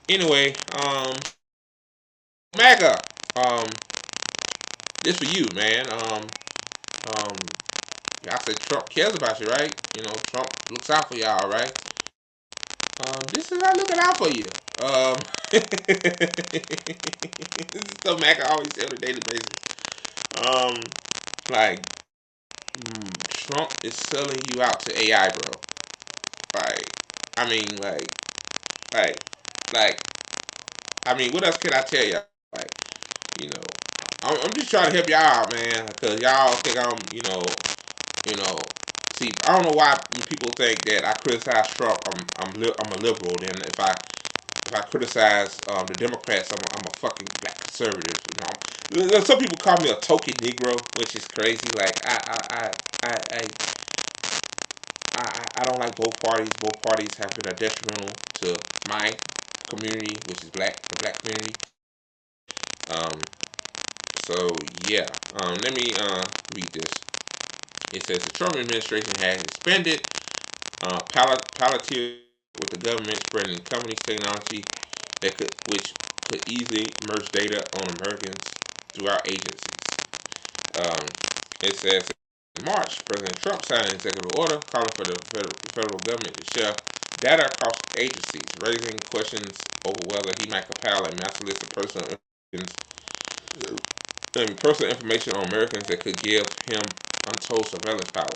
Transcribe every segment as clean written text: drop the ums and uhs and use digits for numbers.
Anyway, MAGA, this for you, man. Um, y'all say Trump cares about you, right? You know, Trump looks out for y'all, right? This is not looking out for you. This is something MAGA always say on a daily basis. Um, like, Trump is selling you out to AI, bro. Like, I mean, like, like, I mean, what else can I tell you? Like, you know, I'm just trying to help y'all out, man, because y'all think you know, see, I don't know why people think that I criticize Trump. I'm a liberal. Then if I criticize the Democrats, I'm a fucking black conservative. You know, some people call me a token Negro, which is crazy. Like I don't like both parties. Both parties have been detrimental to my community, which is the black community. Um, so yeah, let me read this. It says the Trump administration has expanded Palantir with the government spreading companies technology which could easily merge data on Americans throughout agencies. Um, it says in March, President Trump signed an executive order calling for the federal government to share data across agencies, raising questions over whether he might compile a master list of personal information on Americans that could give him untold surveillance power.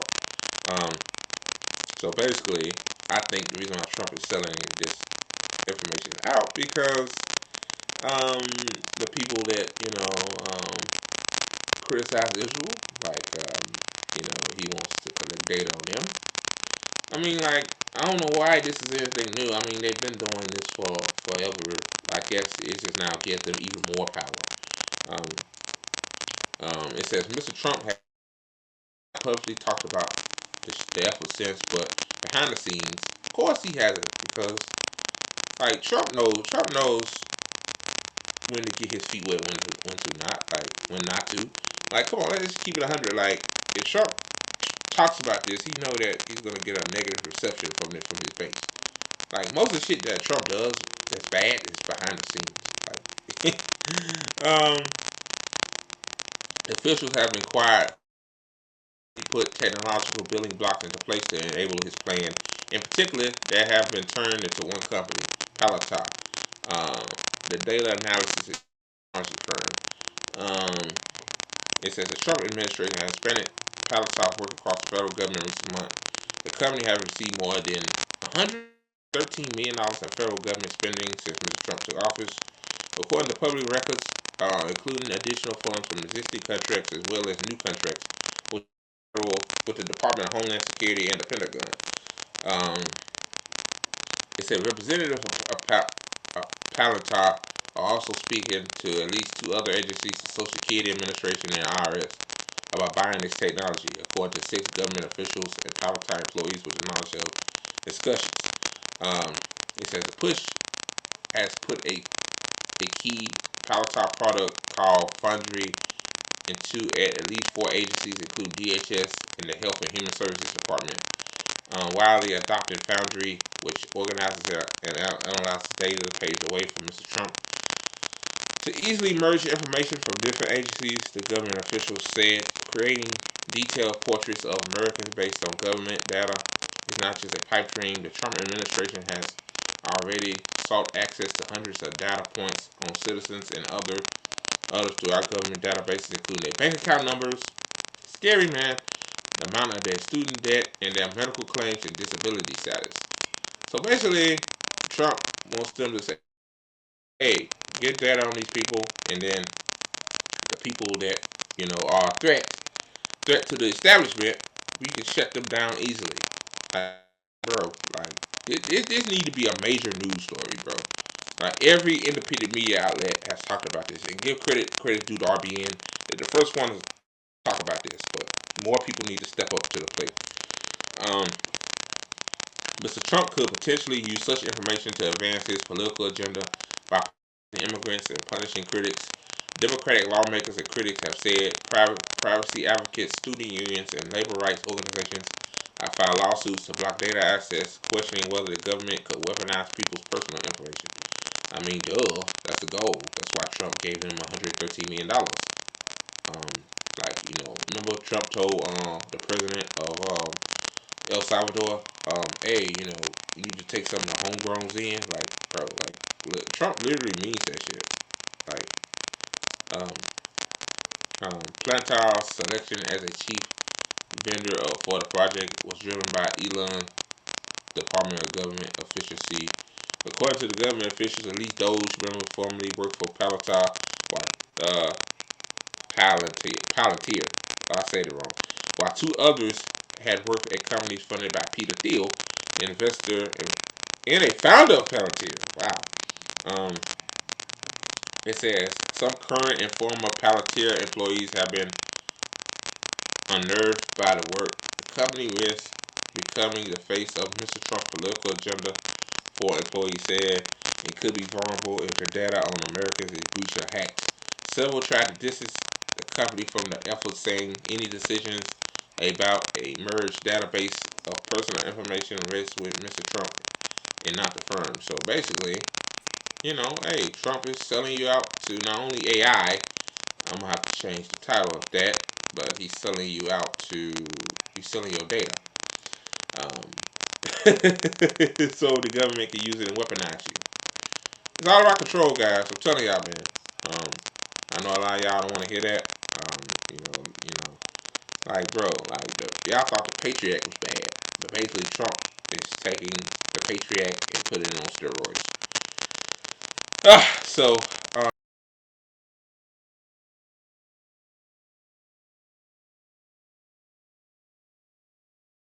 Um, so basically, I think the reason why Trump is selling this information out because um, the people that criticize Israel, like he wants to collect data on them. I mean, like I don't know why this is anything new. I mean, they've been doing this for forever. I guess it just now gives them even more power. Um, it says Mr. Trump has publicly talked about the effort since, but behind the scenes, of course he hasn't because like Trump knows when to get his feet wet, when to not, like when not to. Like, come on, let's just keep it 100. Like, if Trump talks about this, he know that he's gonna get a negative reception from his base. Like most of the shit that Trump does that's bad is behind the scenes. Like, officials have been quiet. He put technological building blocks into place to enable his plan. In particular, that have been turned into one company, Palantir. Um, the data analysis technology firm. It says the Trump administration has expanded Palantir's work across the federal government recent months. The company has received more than $113 million in federal government spending since Mr. Trump took office, according to public records, including additional funds from existing contracts as well as new contracts with, with the Department of Homeland Security and the Pentagon. Um, it said representatives of Palantir are also speaking to at least two other agencies, the Social Security Administration and IRS, about buying this technology, according to six government officials and Palantir employees with the knowledge of discussions. Um, it says the push has put a key Palantir product called Foundry into at least four agencies, including DHS and the Health and Human Services Department. Widely adopted Foundry, which organizes and analyzes data, paved the way for Mr. Trump to easily merge information from different agencies, the government officials said. Creating detailed portraits of Americans based on government data is not just a pipe dream. The Trump administration has already sought access to hundreds of data points on citizens and others through our government databases, including their bank account numbers. Scary, man. The amount of their student debt and their medical claims and disability status. So basically, Trump wants them to say, hey, get data on these people, and then the people that are a threat to the establishment, we can shut them down easily. Like, bro, like this need to be a major news story, bro. Every independent media outlet has talked about this, and give credit due to RBN. They're the first one to talk about this, but more people need to step up to the plate. Um, Mr. Trump could potentially use such information to advance his political agenda by punishing immigrants and punishing critics. Democratic lawmakers and critics have said privacy advocates, student unions, and labor rights organizations have filed lawsuits to block data access, questioning whether the government could weaponize people's personal information. I mean, duh, that's the goal. That's why Trump gave them $113 million. Um, remember Trump told the president of El Salvador, hey, you need to take some of the homegrowns in, like, bro, like, look, Trump literally means that shit. Like, um, Plantar's selection as a chief vendor for the project was driven by Elon Department of Government Efficiency. According to the government officials, at least those members formerly worked for Palantir, uh, Palantir, I said it wrong, while two others had worked at companies funded by Peter Thiel, an investor and a founder of Palantir. Wow. It says some current and former Palantir employees have been unnerved by the work. The company risks becoming the face of Mr. Trump's political agenda, four employees said, and could be vulnerable if their data on Americans is breached or hacked. Several tried to distance the company from the effort, saying any decisions about a merged database of personal information rests with Mr. Trump and not the firm. So basically, hey, Trump is selling you out to not only AI, I'm gonna have to change the title of that, but he's selling you out to, he's selling your data. So the government can use it and weaponize you. It's all about control, guys. I'm telling y'all, man. I know a lot of y'all don't want to hear that. Like, bro, y'all thought the Patriot Act was bad, but basically Trump is taking the Patriot Act and putting it on steroids. So